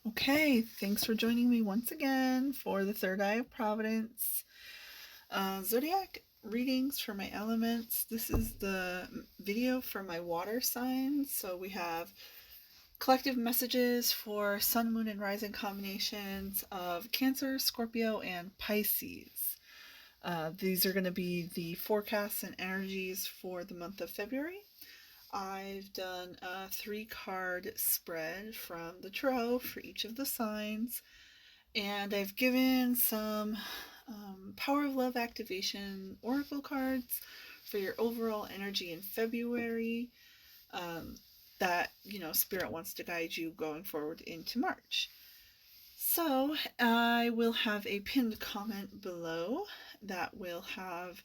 Okay, thanks for joining me once again for the Third Eye of Providence Zodiac readings for my elements. This is the video for my water signs. So we have collective messages for Sun, Moon, and Rising combinations of Cancer, Scorpio, and Pisces. These are going to be the forecasts and energies for the month of February. I've done a 3-card spread from the tarot for each of the signs, and I've given some Power of Love activation oracle cards for your overall energy in February, that Spirit wants to guide you going forward into March. So I will have a pinned comment below that will have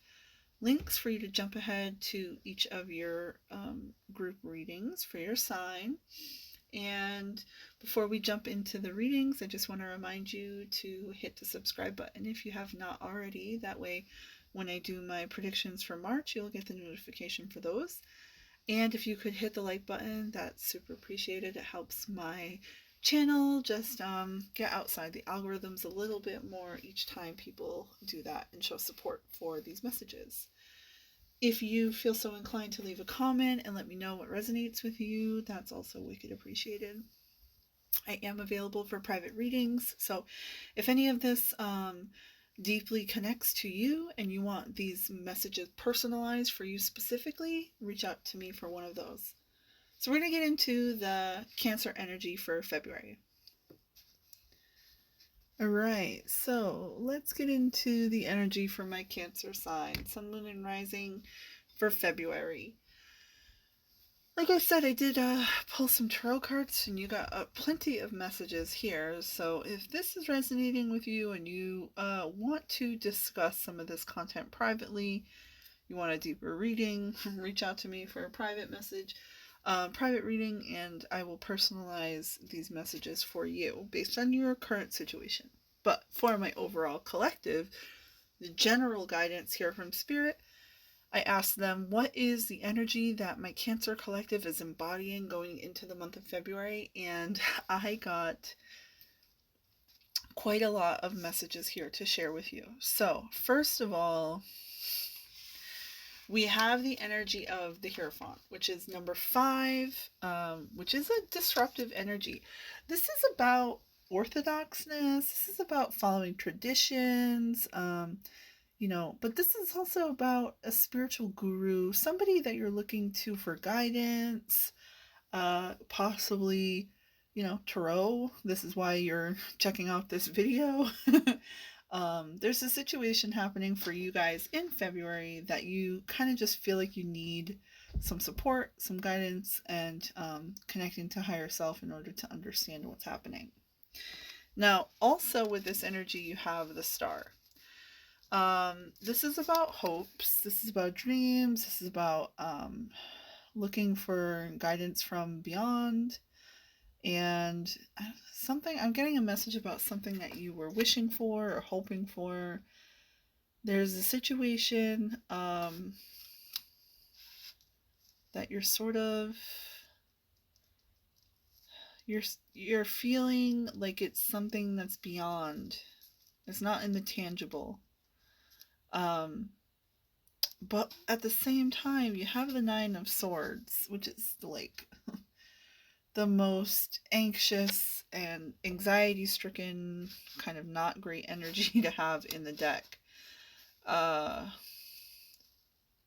links for you to jump ahead to each of your group readings for your sign. And before we jump into the readings, I just want to remind you to hit the subscribe button if you have not already. That way, when I do my predictions for March, you'll get the notification for those. And if you could hit the like button, that's super appreciated. It helps my channel just get outside the algorithms a little bit more each time people do that and show support for these messages. If you feel so inclined to leave a comment and let me know what resonates with you, that's also wicked appreciated. I am available for private readings, so if any of this deeply connects to you and you want these messages personalized for you specifically, reach out to me for one of those. So we're going to get into the Cancer energy for February. Alright, so let's get into the energy for my Cancer sign, Sun, Moon, and Rising for February. Like I said, I did pull some tarot cards, and you got plenty of messages here. So if this is resonating with you and you want to discuss some of this content privately, you want a deeper reading, reach out to me for a private message, private reading, and I will personalize these messages for you based on your current situation. But for my overall collective, the general guidance here from Spirit, I asked them, what is the energy that my Cancer collective is embodying going into the month of February? And I got quite a lot of messages here to share with you. So, first of all, we have the energy of the Hierophant, which is number 5, which is a disruptive energy. This is about orthodoxness, this is about following traditions, but this is also about a spiritual guru, somebody that you're looking to for guidance, possibly, tarot. This is why you're checking out this video. There's a situation happening for you guys in February that you kind of just feel like you need some support, some guidance, and connecting to higher self in order to understand what's happening. Now, also with this energy, you have the Star. This is about hopes. This is about dreams. This is about looking for guidance from beyond. And I'm getting a message about something that you were wishing for or hoping for. There's a situation that you're sort of you're feeling like it's something that's beyond. It's not in the tangible. But at the same time, you have the 9 of Swords, which is like the most anxious and anxiety stricken, kind of not great energy to have in the deck.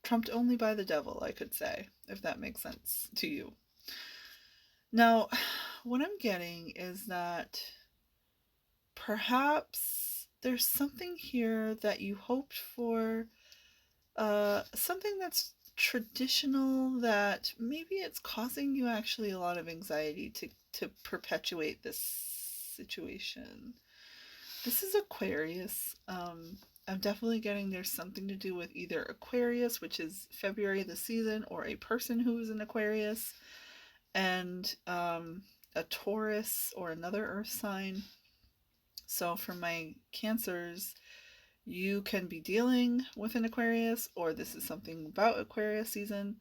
Trumped only by the devil, I could say, if that makes sense to you. Now, what I'm getting is that perhaps there's something here that you hoped for, something that's traditional, that maybe it's causing you actually a lot of anxiety to perpetuate this situation. This is Aquarius. I'm definitely getting there's something to do with either Aquarius, which is February the season, or a person who is an Aquarius, and a Taurus or another earth sign. So for my Cancers, you can be dealing with an Aquarius, or this is something about Aquarius season.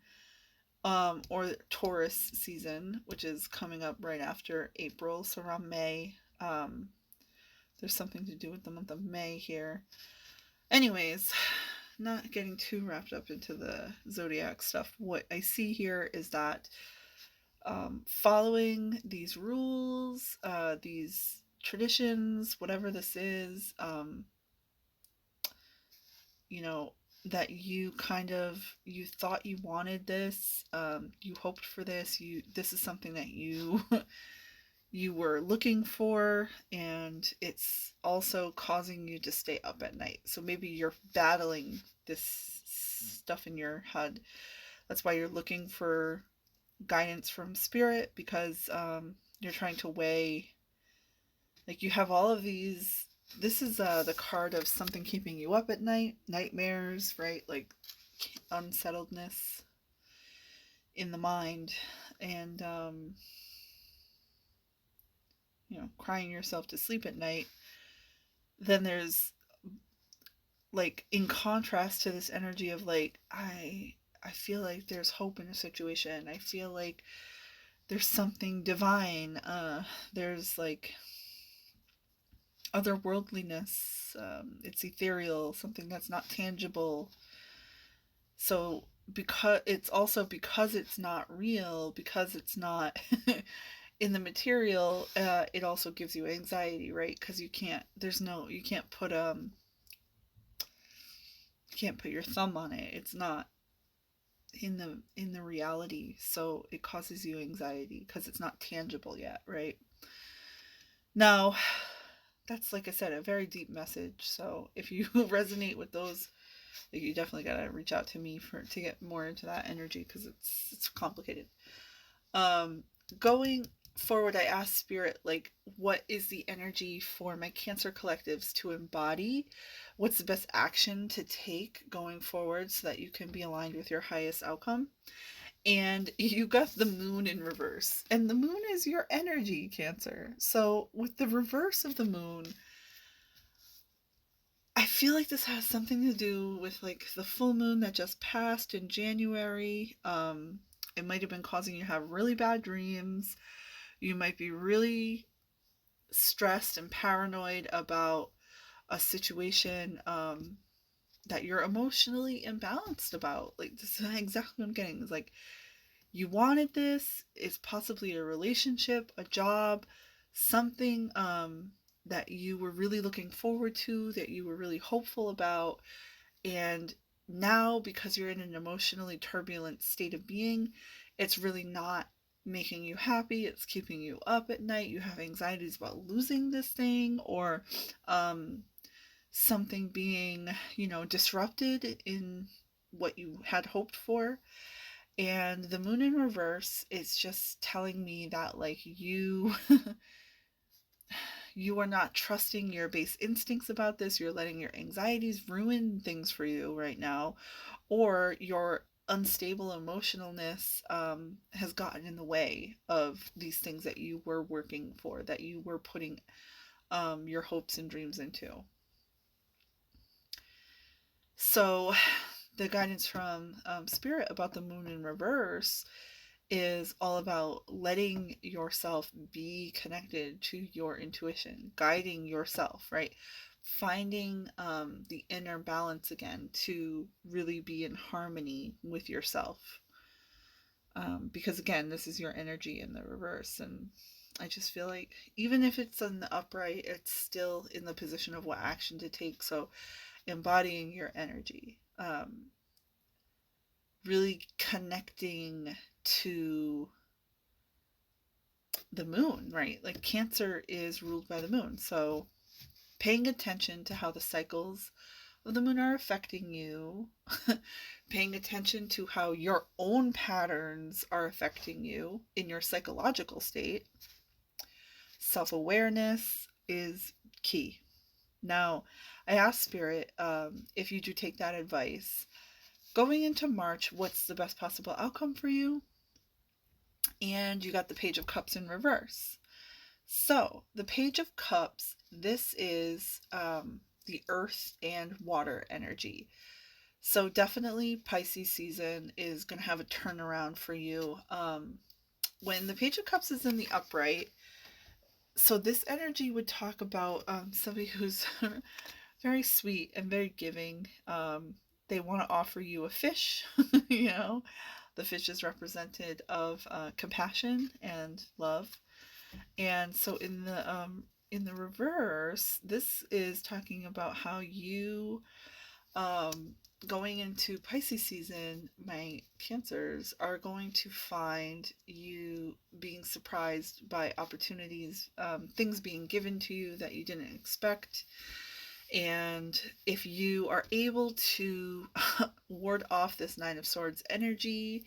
or Taurus season, which is coming up right after April, so around May. There's something to do with the month of May here. Anyways, not getting too wrapped up into the zodiac stuff. What I see here is that following these rules, these traditions, whatever this is, you know, that you thought you wanted this, you hoped for this, this is something that you you were looking for, and it's also causing you to stay up at night. So maybe you're battling this stuff in your head. That's why you're looking for guidance from spirit, because you're trying to weigh, like, you have all of these. This is the card of something keeping you up at night, nightmares, right? Like unsettledness in the mind, and crying yourself to sleep at night. Then there's, like, in contrast to this energy of, like, I feel like there's hope in a situation. I feel like there's something divine. There's, like, otherworldliness. It's ethereal, something that's not tangible. So because it's not real, because it's not in the material, it also gives you anxiety, right? Because you can't put your thumb on it. It's not in the reality, so it causes you anxiety because it's not tangible yet, right? Now, that's, like I said, a very deep message. So if you resonate with those, like, you definitely gotta reach out to me to get more into that energy, because it's complicated. Going forward, I asked Spirit, like, what is the energy for my Cancer collectives to embody? What's the best action to take going forward so that you can be aligned with your highest outcome? And you got the moon in reverse. And the moon is your energy, Cancer. So with the reverse of the moon, I feel like this has something to do with, like, the full moon that just passed in January. It might have been causing you to have really bad dreams. You might be really stressed and paranoid about a situation that you're emotionally imbalanced about. Like, this is exactly what I'm getting. It's like, you wanted this. It's possibly a relationship, a job, something that you were really looking forward to, that you were really hopeful about. And now, because you're in an emotionally turbulent state of being, it's really not making you happy. It's keeping you up at night. You have anxieties about losing this thing, or something being, disrupted in what you had hoped for. And the moon in reverse is just telling me that, like, you you are not trusting your base instincts about this. You're letting your anxieties ruin things for you right now, or your unstable emotionalness has gotten in the way of these things that you were working for, that you were putting your hopes and dreams into. So the guidance from Spirit about the moon in reverse is all about letting yourself be connected to your intuition, guiding yourself, right? Finding the inner balance again to really be in harmony with yourself. Because again, this is your energy in the reverse, and I just feel like even if it's in the upright, it's still in the position of what action to take. So embodying your energy, really connecting to the moon, right? Like, Cancer is ruled by the moon. So paying attention to how the cycles of the moon are affecting you, paying attention to how your own patterns are affecting you in your psychological state. Self-awareness is key. Now, I asked Spirit, if you do take that advice, going into March, what's the best possible outcome for you? And you got the Page of Cups in reverse. So the Page of Cups, this is the earth and water energy. So definitely Pisces season is going to have a turnaround for you. When the Page of Cups is in the upright, so this energy would talk about somebody who's very sweet and very giving. They want to offer you a fish, you know. The fish is represented of compassion and love. And so in the reverse, this is talking about how you um, going into Pisces season, my Cancers are going to find you being surprised by opportunities, things being given to you that you didn't expect. And if you are able to ward off this Nine of Swords energy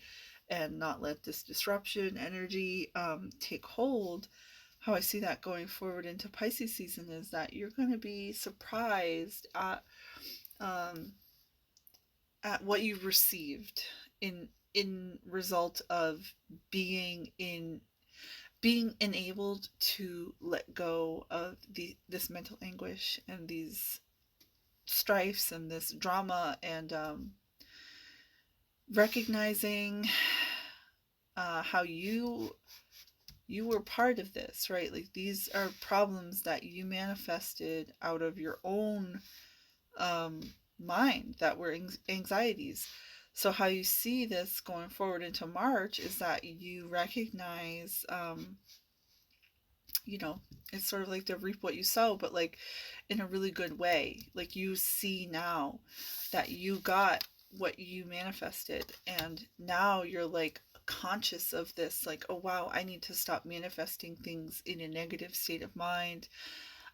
and not let this disruption energy take hold, how I see that going forward into Pisces season is that you're going to be surprised um, at what you've received in result of being in being enabled to let go of this mental anguish and these strifes and this drama, and recognizing how you were part of this, right? Like these are problems that you manifested out of your own um, mind that were anxieties. So how you see this going forward into March is that you recognize, you know, it's sort of like to reap what you sow, but like in a really good way. Like you see now that you got what you manifested, and now you're like conscious of this, like, oh wow, I need to stop manifesting things in a negative state of mind.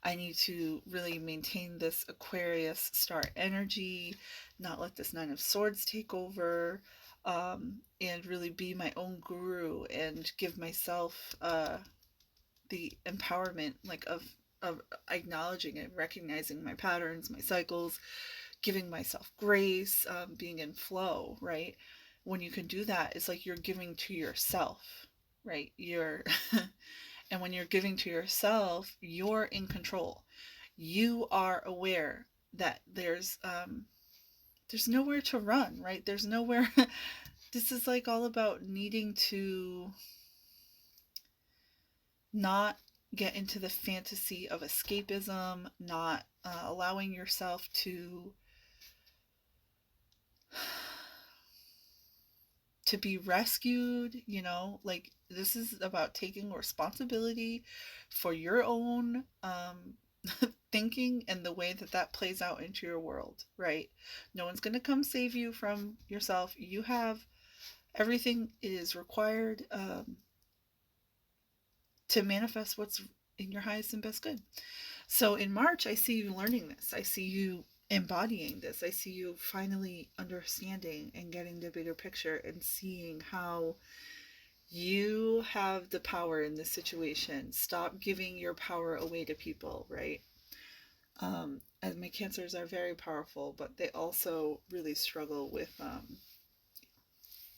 I need to really maintain this Aquarius star energy, not let this Nine of Swords take over, and really be my own guru and give myself the empowerment, like of acknowledging and recognizing my patterns, my cycles, giving myself grace, being in flow, right? When you can do that, it's like you're giving to yourself, right? You're and when you're giving to yourself, you're in control. You are aware that there's nowhere to run, right? There's nowhere. This is like all about needing to not get into the fantasy of escapism, not allowing yourself to be rescued, you know, like this is about taking responsibility for your own thinking and the way that that plays out into your world, right? No one's going to come save you from yourself. You have everything it is required to manifest what's in your highest and best good. So in March, I see you learning this. I see you embodying this. I see you finally understanding and getting the bigger picture and seeing how you have the power in this situation. Stop giving your power away to people, right? And my Cancers are very powerful, but they also really struggle with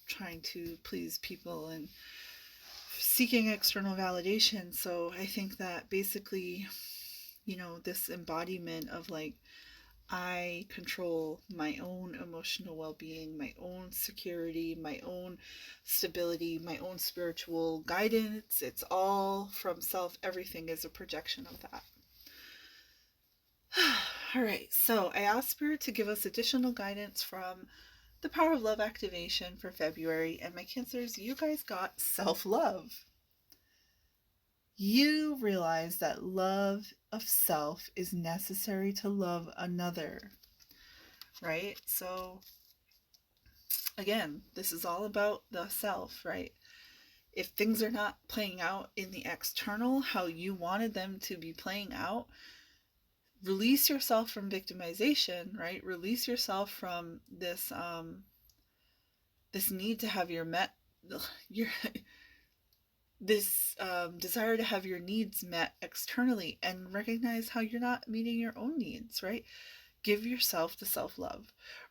trying to please people and seeking external validation. So I think that basically, you know, this embodiment of like, I control my own emotional well-being, my own security, my own stability, my own spiritual guidance. It's all from self. Everything is a projection of that. All right, so I asked Spirit to give us additional guidance from the Power of Love activation for February, and my Cancers, you guys got self-love. You realize that love of self is necessary to love another, right? So again, this is all about the self, right? If things are not playing out in the external how you wanted them to be playing out, release yourself from victimization, right? Release yourself from this this need to have your this desire to have your needs met externally, and recognize how you're not meeting your own needs, right? Give yourself the self-love.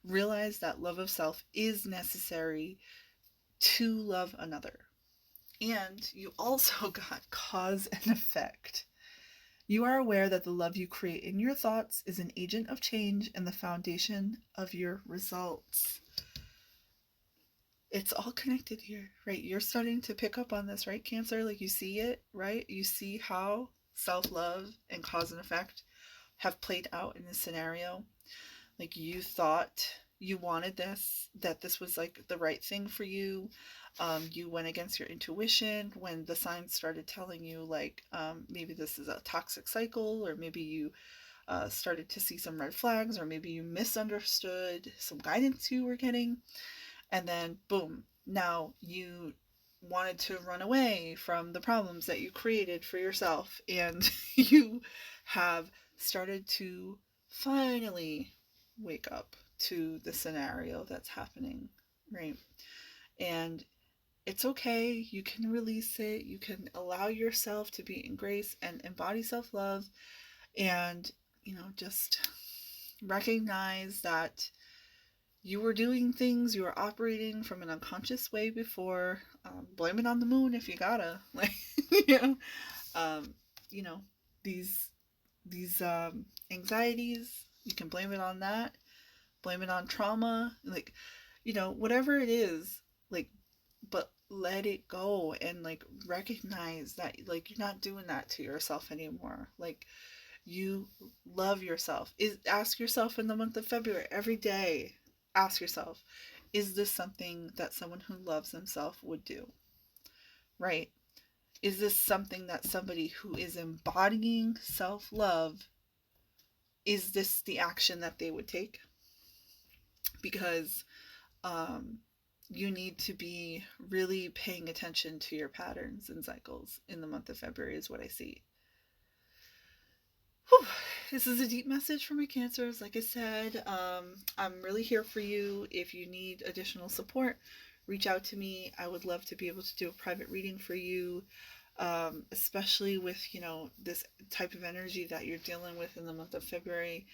Realize that love of self is necessary to love another. And you also got cause and effect. You are aware that the love you create in your thoughts is an agent of change and the foundation of your results. It's all connected here, right? You're starting to pick up on this, right, Cancer? Like, you see it, right? You see how self-love and cause and effect have played out in this scenario. Like, you thought you wanted this, that this was like the right thing for you. You went against your intuition when the signs started telling you, like, maybe this is a toxic cycle, or maybe you started to see some red flags, or maybe you misunderstood some guidance you were getting. And then, boom, now you wanted to run away from the problems that you created for yourself. And you have started to finally wake up to the scenario that's happening, right? And it's okay. You can release it. You can allow yourself to be in grace and embody self love. And, just recognize that you were doing things, you were operating from an unconscious way before. Blame it on the moon if you gotta. Like, you know, um, you know, these anxieties, you can blame it on that. Blame it on trauma, like, whatever it is, like, but let it go and, like, recognize that, like, you're not doing that to yourself anymore. Like, you love yourself. Ask yourself in the month of February, every day, ask yourself, is this something that someone who loves themselves would do? Right? Is this something that somebody who is embodying self-love, is this the action that they would take? Because you need to be really paying attention to your patterns and cycles in the month of February is what I see. Whew. This is a deep message for my Cancers. Like I said, I'm really here for you. If you need additional support, reach out to me. I would love to be able to do a private reading for you, especially with, this type of energy that you're dealing with in the month of February.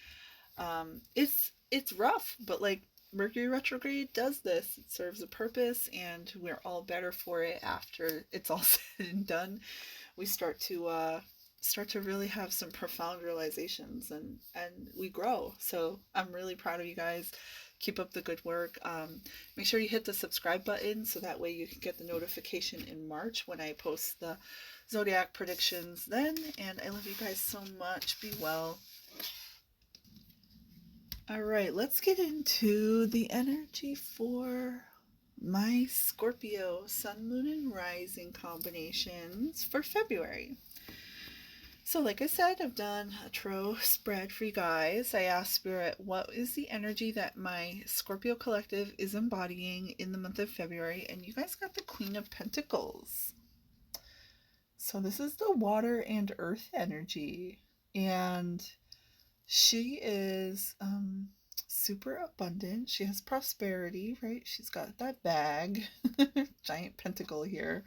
It's rough, but, like, Mercury retrograde does this. It serves a purpose, and we're all better for it after it's all said and done. We start to really have some profound realizations, and we grow. So I'm really proud of you guys. Keep up the good work. Make sure you hit the subscribe button so that way you can get the notification in March when I post the zodiac predictions then. And I love you guys so much. Be well. All right, let's get into the energy for my Scorpio Sun, Moon, and Rising combinations for February. So, like I said, I've done a tarot spread for you guys. I asked Spirit, what is the energy that my Scorpio collective is embodying in the month of February? And you guys got the Queen of Pentacles. So this is the water and earth energy. And she is super abundant. She has prosperity, right? She's got that bag. Giant pentacle here.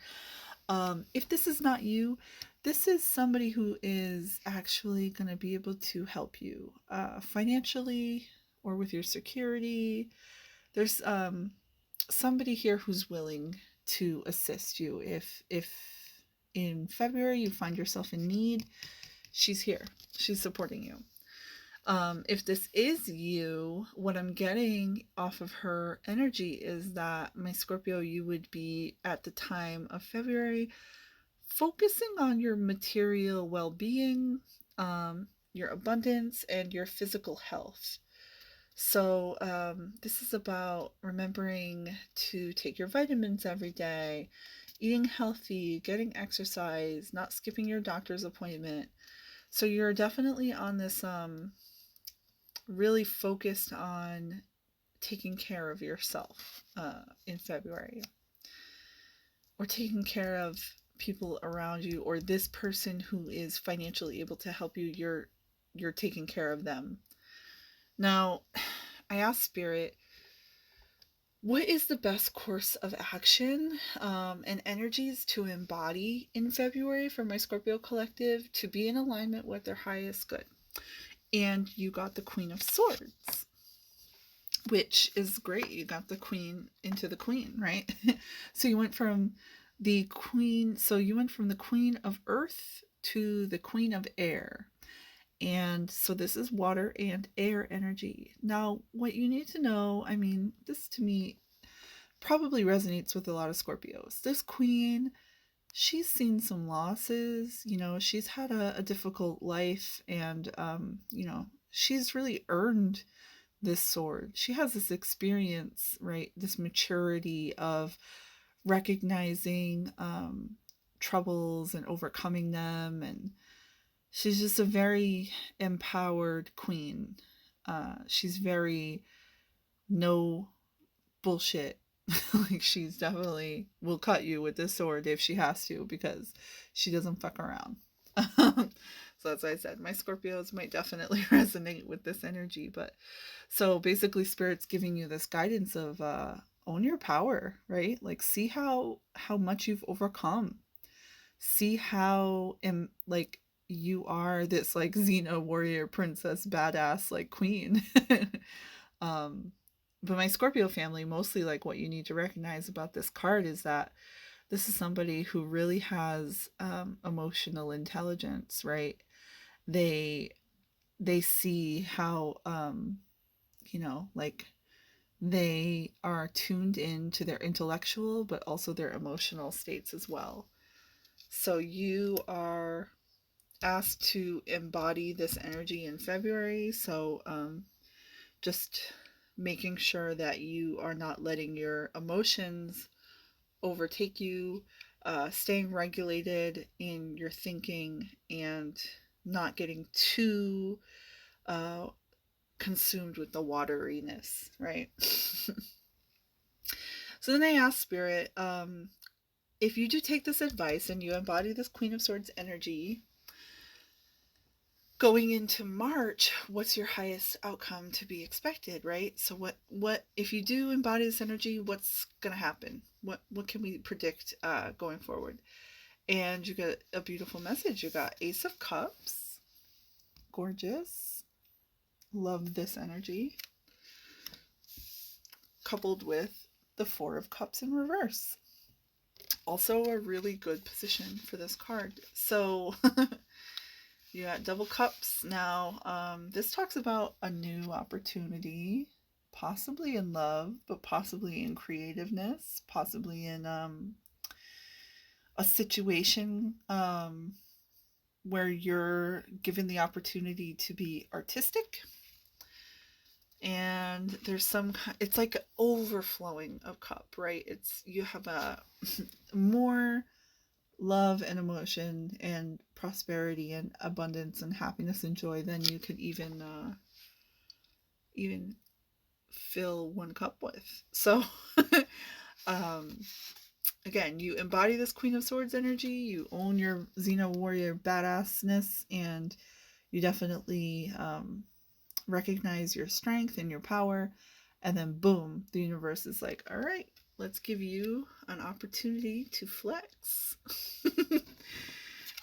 If this is not you, this is somebody who is actually going to be able to help you financially or with your security. There's somebody here who's willing to assist you. If in February you find yourself in need, she's here. She's supporting you. If this is you, what I'm getting off of her energy is that, my Scorpio, you would be, at the time of February, focusing on your material well-being, your abundance, and your physical health. So this is about remembering to take your vitamins every day, eating healthy, getting exercise, not skipping your doctor's appointment. So you're definitely on this really focused on taking care of yourself in February, or taking care of people around you, or this person who is financially able to help you, you're taking care of them. Now, I asked Spirit, what is the best course of action and energies to embody in February for my Scorpio collective to be in alignment with their highest good? And you got the Queen of Swords, which is great. You got the Queen into the Queen, right? So you went from the Queen of Earth to the Queen of Air. And so this is water and air energy. Now, what you need to know, I mean, this to me probably resonates with a lot of Scorpios. This queen, she's seen some losses, she's had a difficult life, and she's really earned this sword. She has this experience, right? This maturity of recognizing troubles and overcoming them, and she's just a very empowered queen. She's very no bullshit. Like, she's definitely will cut you with this sword if she has to, because she doesn't fuck around. So that's why I said my Scorpios might definitely resonate with this energy. But so basically, Spirit's giving you this guidance of own your power, right? Like, see how much you've overcome. See how like you are this like Xena warrior princess badass like queen. But my Scorpio family, mostly like what you need to recognize about this card is that this is somebody who really has emotional intelligence, right? They see how like they are tuned in to their intellectual but also their emotional states as well. So you are asked to embody this energy in February. So just making sure that you are not letting your emotions overtake you, staying regulated in your thinking, and not getting too consumed with the wateriness, right? So then I asked Spirit, if you do take this advice and you embody this Queen of Swords energy, going into March, what's your highest outcome to be expected, right? So what if you do embody this energy, what's going to happen? What can we predict going forward? And you get a beautiful message. You got Ace of Cups. Gorgeous. Love this energy. Coupled with the Four of Cups in reverse. Also a really good position for this card. So you got Double Cups. Now, this talks about a new opportunity, possibly in love, but possibly in creativeness, possibly in a situation where you're given the opportunity to be artistic. And there's it's like overflowing of cup, right? It's, you have a more love and emotion and prosperity and abundance and happiness and joy than you could even fill one cup with. So again, you embody this Queen of Swords energy, you own your Xena warrior badassness, and you definitely recognize your strength and your power. And then boom, the universe is like, all right, let's give you an opportunity to flex.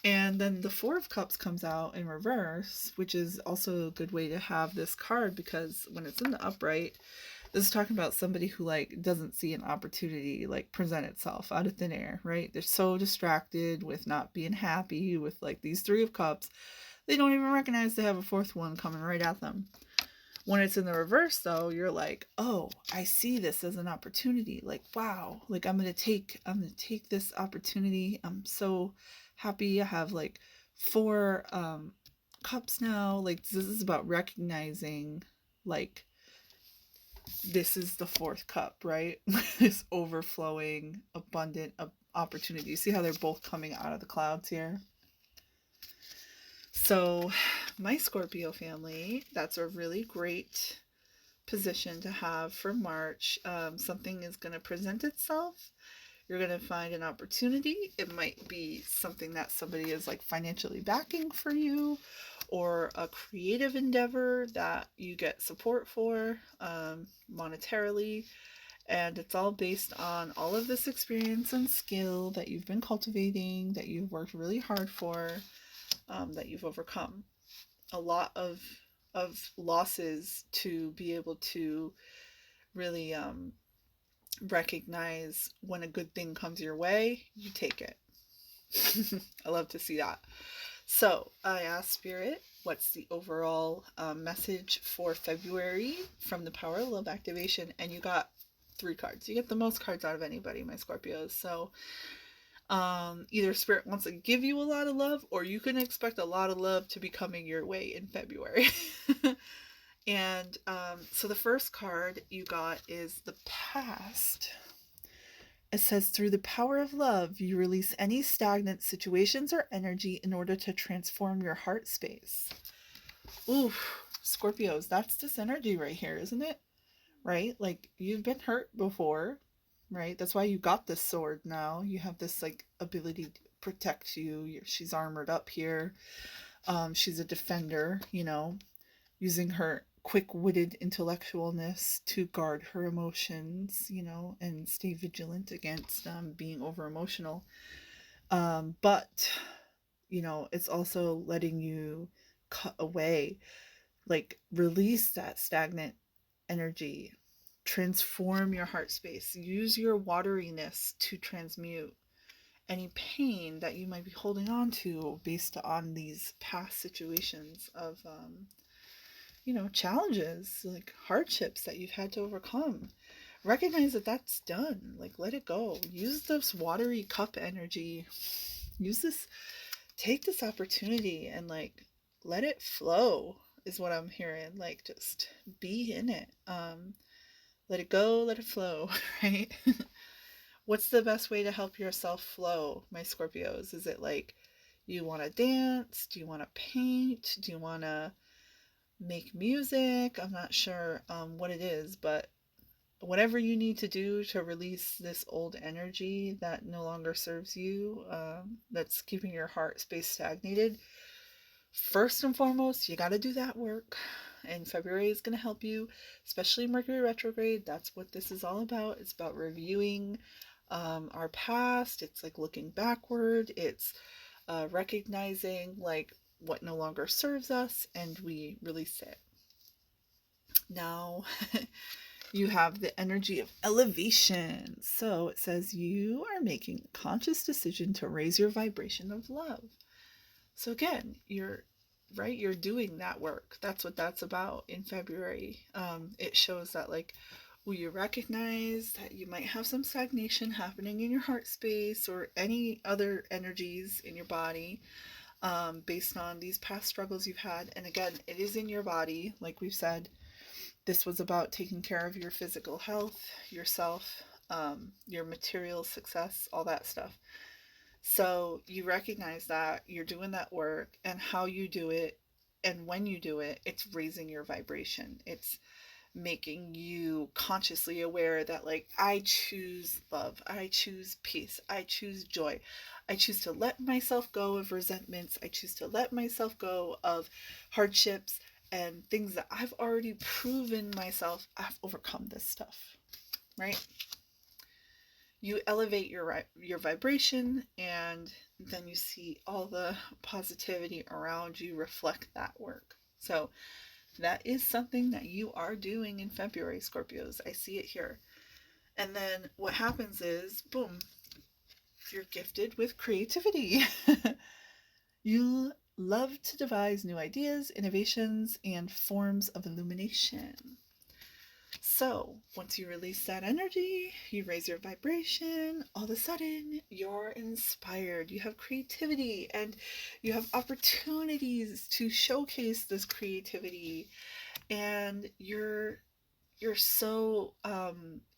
And then the Four of Cups comes out in reverse, which is also a good way to have this card, because when it's in the upright, this is talking about somebody who like doesn't see an opportunity like present itself out of thin air, right? They're so distracted with not being happy with like these Three of Cups, they don't even recognize they have a fourth one coming right at them. When it's in the reverse, though, you're like, oh, I see this as an opportunity. Like, wow, like I'm gonna take this opportunity. I'm so happy. I have like 4 cups now. Like, this is about recognizing, like, this is the 4th cup, right? This overflowing, abundant opportunity. You see how they're both coming out of the clouds here? So my Scorpio family, that's a really great position to have for March. Something is going to present itself. You're going to find an opportunity. It might be something that somebody is like financially backing for you, or a creative endeavor that you get support for monetarily. And it's all based on all of this experience and skill that you've been cultivating, that you've worked really hard for. That you've overcome a lot of losses to be able to really recognize when a good thing comes your way, you take it. I love to see that. So I asked Spirit, what's the overall message for February from the Power of Love activation? And you got 3 cards. You get the most cards out of anybody, my Scorpios. So either Spirit wants to give you a lot of love, or you can expect a lot of love to be coming your way in February. And so the first card you got is the past. It says, through the power of love, you release any stagnant situations or energy in order to transform your heart space. Ooh, Scorpios, that's this energy right here, isn't it? Right? Like, you've been hurt before, right? That's why you got this sword now. You have this, like, ability to protect you. She's armored up here. She's a defender, using her quick-witted intellectualness to guard her emotions, and stay vigilant against being over-emotional. But, it's also letting you cut away, like release that stagnant energy, transform your heart space, use your wateriness to transmute any pain that you might be holding on to based on these past situations of challenges, like hardships that you've had to overcome. Recognize that that's done. Like, let it go. Use this watery cup energy. Take this opportunity and, like, let it flow, is what I'm hearing. Like, just be in it. Let it go, let it flow, right? What's the best way to help yourself flow, my Scorpios? Is it like you want to dance? Do you want to paint? Do you want to make music? I'm not sure what it is, but whatever you need to do to release this old energy that no longer serves you, that's keeping your heart space stagnated, first and foremost, you got to do that work. And February is going to help you, especially Mercury retrograde. That's what this is all about. It's about reviewing our past. It's like looking backward. It's recognizing like what no longer serves us, and we release it. Now, you have the energy of elevation. So it says you are making a conscious decision to raise your vibration of love. So again, you're doing that work. That's what that's about in February. It shows that, like, you recognize that you might have some stagnation happening in your heart space or any other energies in your body, based on these past struggles you've had. And again, it is in your body. Like we've said, this was about taking care of your physical health, yourself, your material success, all that stuff. So you recognize that you're doing that work, and how you do it and when you do it, it's raising your vibration. It's making you consciously aware that, like, I choose love, I choose peace, I choose joy, I choose to let myself go of resentments, I choose to let myself go of hardships and things that I've already proven myself I've overcome this stuff, right? You elevate your vibration, and then you see all the positivity around you reflect that work. So that is something that you are doing in February, Scorpios. I see it here. And then what happens is, boom, you're gifted with creativity. You love to devise new ideas, innovations, and forms of illumination. So once you release that energy, you raise your vibration, all of a sudden you're inspired. You have creativity, and you have opportunities to showcase this creativity, and you're so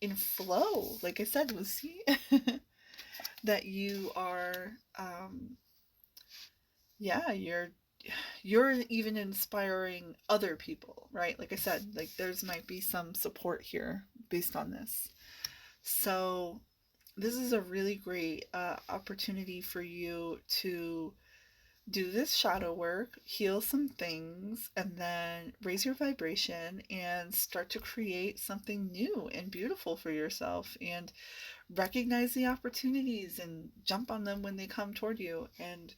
in flow, like I said, Lucy, that you are you're even inspiring other people, right? Like I said, like there's might be some support here based on this. So this is a really great opportunity for you to do this shadow work, heal some things, and then raise your vibration and start to create something new and beautiful for yourself, and recognize the opportunities and jump on them when they come toward you. And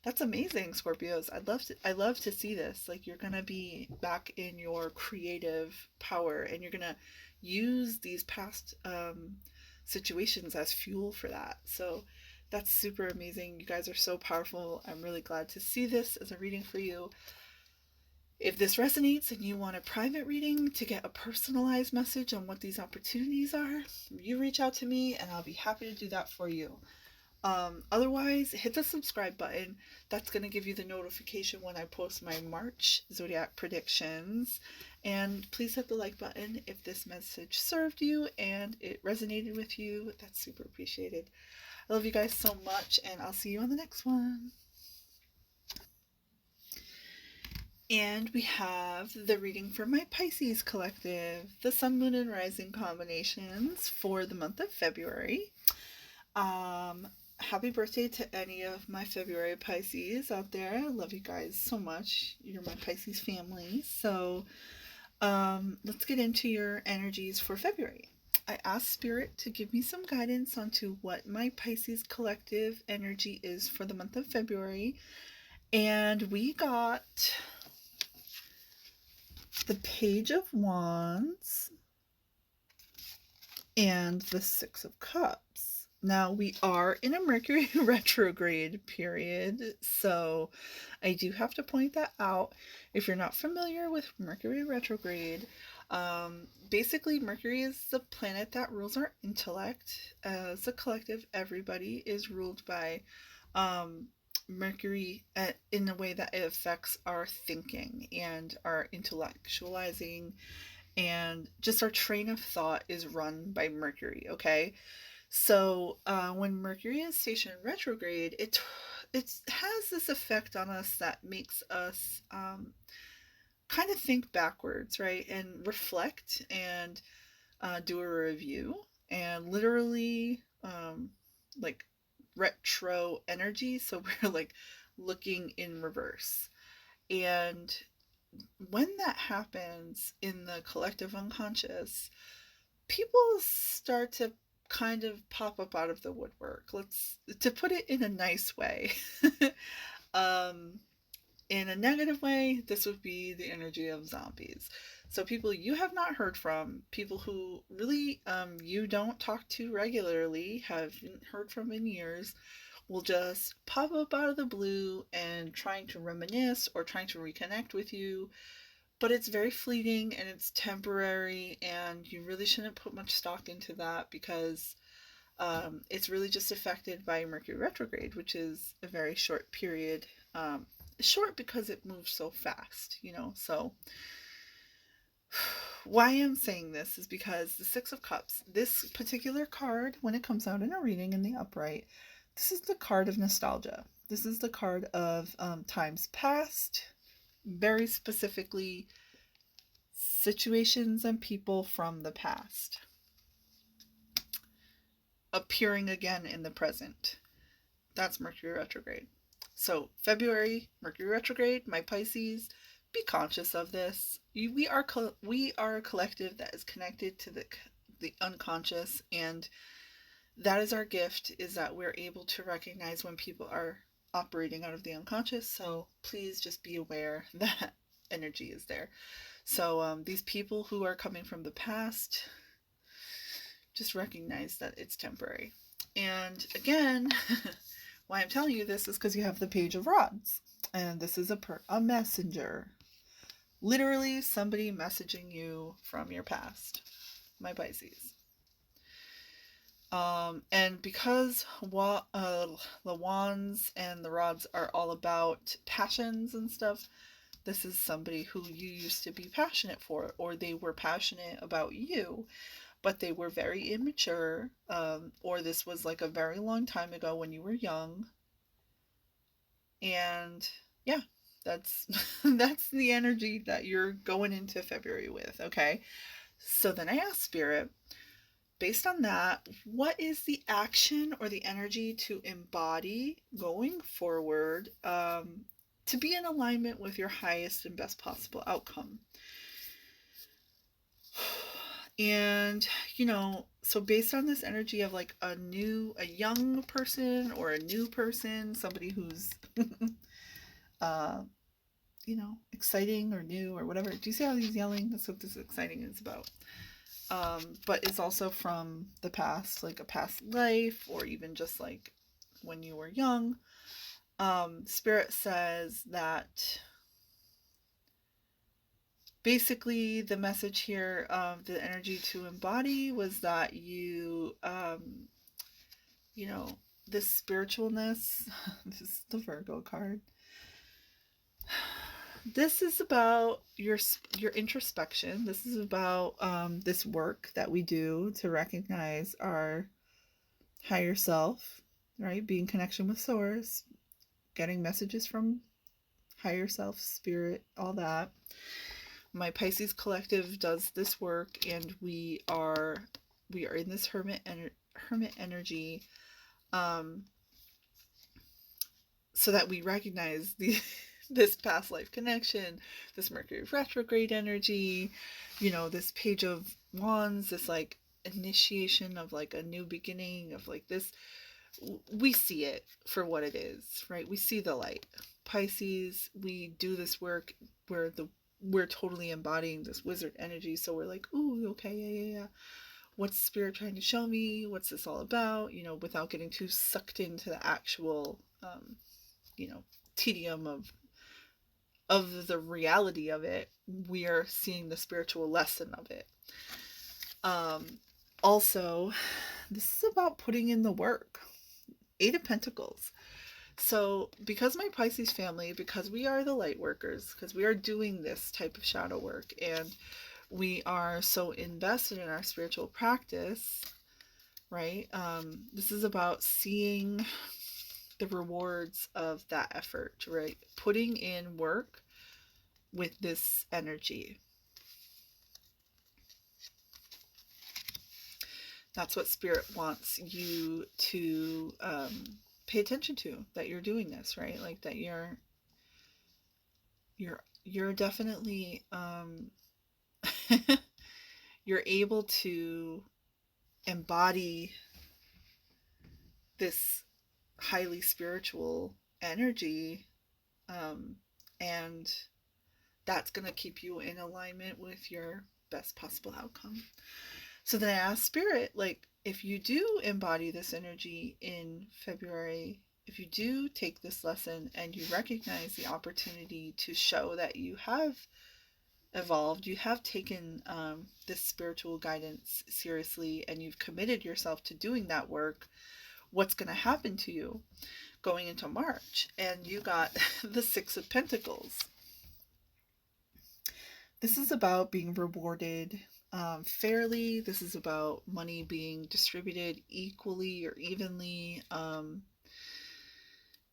that's amazing, Scorpios. I love to see this. Like, you're gonna be back in your creative power, and you're gonna use these past situations as fuel for that. So That's super amazing. You guys are so powerful. I'm really glad to see this as a reading for you. If this resonates and you want a private reading to get a personalized message on what these opportunities are, you reach out to me and I'll be happy to do that for you. Otherwise, hit the subscribe button. That's going to give you the notification when I post my March zodiac predictions. And please hit the like button if this message served you and it resonated with you. That's super appreciated. I love you guys so much, and I'll see you on the next one. And we have the reading for my Pisces collective, the Sun, Moon, and Rising combinations for the month of February. Happy birthday to any of my February Pisces out there. I love you guys so much. You're my Pisces family. So let's get into your energies for February. I asked Spirit to give me some guidance onto what my Pisces collective energy is for the month of February. And we got the Page of Wands and the Six of Cups. Now, we are in a Mercury retrograde period, so I do have to point that out. If you're not familiar with Mercury retrograde, basically Mercury is the planet that rules our intellect. As a collective, everybody is ruled by Mercury in a way that it affects our thinking and our intellectualizing, and just our train of thought is run by Mercury, okay? So when Mercury is stationed retrograde, it has this effect on us that makes us kind of think backwards, right? And reflect and do a review and literally like retro energy. So we're like looking in reverse. And when that happens in the collective unconscious, people start to kind of pop up out of the woodwork. To put it in a nice way. In a negative way, this would be the energy of zombies. So people you have not heard from, people who really you don't talk to regularly, haven't heard from in years, will just pop up out of the blue and trying to reminisce or trying to reconnect with you. But it's very fleeting and it's temporary, and you really shouldn't put much stock into that because it's really just affected by Mercury retrograde, which is a very short period. Short because it moves so fast, So why I'm saying this is because the Six of Cups, this particular card, when it comes out in a reading in the upright, this is the card of nostalgia. This is the card of times past, very specifically situations and people from the past appearing again in the present. That's Mercury retrograde. So February, Mercury retrograde, my Pisces, be conscious of this. We are a collective that is connected to the unconscious, and that is our gift, is that we're able to recognize when people are operating out of the unconscious. So please just be aware that energy is there. So these people who are coming from the past, just recognize that it's temporary. And again, why I'm telling you this is because you have the Page of Rods, and this is a messenger. Literally somebody messaging you from your past, my Pisces. And because the wands and the rods are all about passions and stuff, this is somebody who you used to be passionate for, or they were passionate about you, but they were very immature, or this was like a very long time ago when you were young. And yeah, that's that's the energy that you're going into February with, okay? So then I asked Spirit, based on that, what is the action or the energy to embody going forward to be in alignment with your highest and best possible outcome? And, so based on this energy of like a young person or a new person, somebody who's, exciting or new or whatever. Do you see how he's yelling? That's what this exciting is about. But it's also from the past, like a past life, or even just like when you were young. Spirit says that basically the message here of the energy to embody was that you know, this spiritualness, this is the Virgo card. This is about your introspection. This is about this work that we do to recognize our higher self, right? Being in connection with source, getting messages from higher self, spirit, all that. My Pisces collective does this work, and we are in this hermit energy, so that we recognize this past life connection, this Mercury retrograde energy, you know, this Page of Wands, this like initiation of like a new beginning of like this. We see it for what it is, right? We see the light. Pisces, we do this work where we're totally embodying this wizard energy, so we're like, ooh, okay, yeah. What's spirit trying to show me? What's this all about? You know, without getting too sucked into the actual you know, tedium of the reality of it. We are seeing the spiritual lesson of it. Also, this is about putting in the work. 8 of Pentacles. So because my Pisces family, because we are the light workers, because we are doing this type of shadow work, and we are so invested in our spiritual practice, right? This is about seeing the rewards of that effort, right? Putting in work with this energy. That's what Spirit wants you to pay attention to, that you're doing this, right? Like that you're definitely you're able to embody this highly spiritual energy, and that's going to keep you in alignment with your best possible outcome. So then I asked Spirit, like, if you do embody this energy in February, if you do take this lesson and you recognize the opportunity to show that you have evolved, you have taken this spiritual guidance seriously, and you've committed yourself to doing that work, what's going to happen to you going into March? And you got the 6 of Pentacles. This is about being rewarded fairly. This is about money being distributed equally or evenly.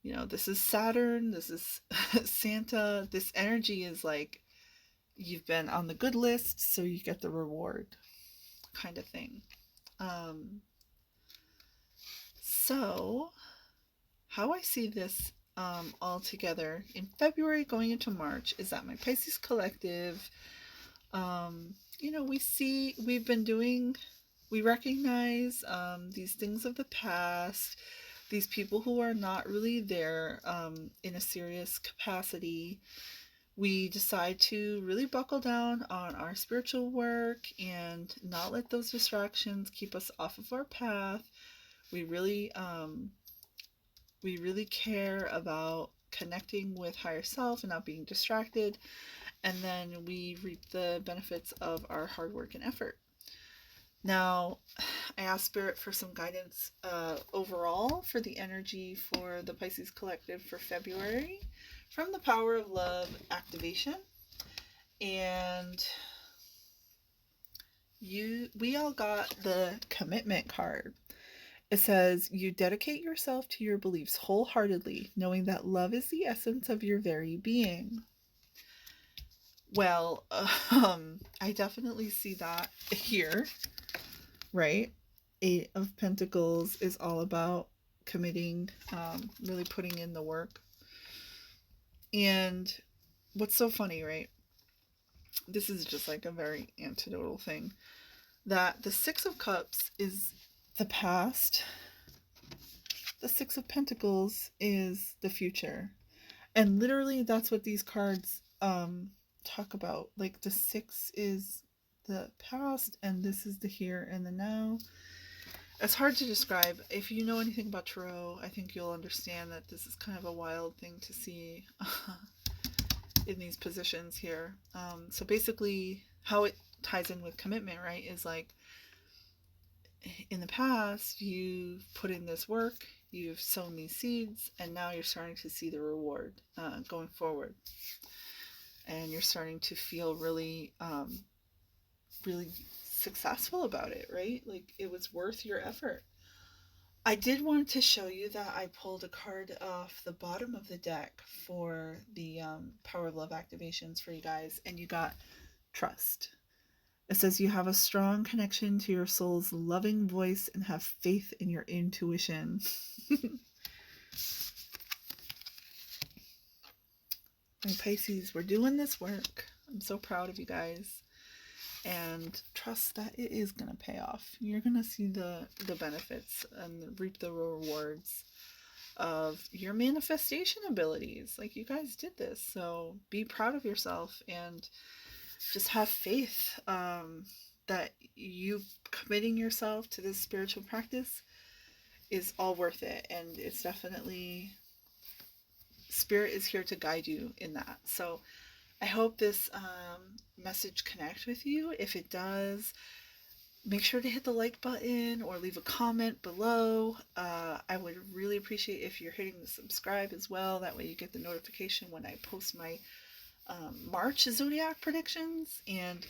You know, this is Saturn. This is Santa. This energy is like you've been on the good list, so you get the reward kind of thing. So how I see this all together in February going into March is that my Pisces collective, you know, we recognize these things of the past, these people who are not really there in a serious capacity. We decide to really buckle down on our spiritual work and not let those distractions keep us off of our path. We really care about connecting with higher self and not being distracted, and then we reap the benefits of our hard work and effort. Now, I asked Spirit for some guidance overall for the energy for the Pisces collective for February from the Power of Love activation, and we all got the Commitment card. It says, you dedicate yourself to your beliefs wholeheartedly, knowing that love is the essence of your very being. Well, I definitely see that here, right? 8 of Pentacles is all about committing, really putting in the work. And what's so funny, right? This is just like a very anecdotal thing, that the 6 of Cups is the past, the 6 of Pentacles is the future. And literally that's what these cards talk about. Like the 6 is the past and this is the here and the now. It's hard to describe. If you know anything about tarot, I think you'll understand that this is kind of a wild thing to see in these positions here. So basically, how it ties in with commitment, right, is like in the past, you've put in this work, you've sown these seeds, and now you're starting to see the reward going forward. And you're starting to feel really, really successful about it, right? Like it was worth your effort. I did want to show you that I pulled a card off the bottom of the deck for the Power of Love activations for you guys, and you got trust. It says you have a strong connection to your soul's loving voice and have faith in your intuition. And Pisces, we're doing this work. I'm so proud of you guys. And trust that it is going to pay off. You're going to see the benefits and reap the rewards of your manifestation abilities. Like, you guys did this. So be proud of yourself and just have faith that you committing yourself to this spiritual practice is all worth it. And it's definitely, Spirit is here to guide you in that. So I hope this message connects with you. If it does, make sure to hit the like button or leave a comment below. I would really appreciate if you're hitting the subscribe as well. That way you get the notification when I post my March zodiac predictions. And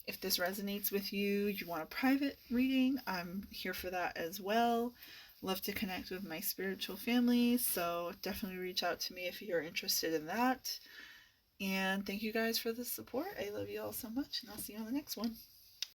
if this resonates with you, you want a private reading, I'm here for that as well. Love to connect with my spiritual family, so definitely reach out to me if you're interested in that. And thank you guys for the support. I love you all so much, and I'll see you on the next one.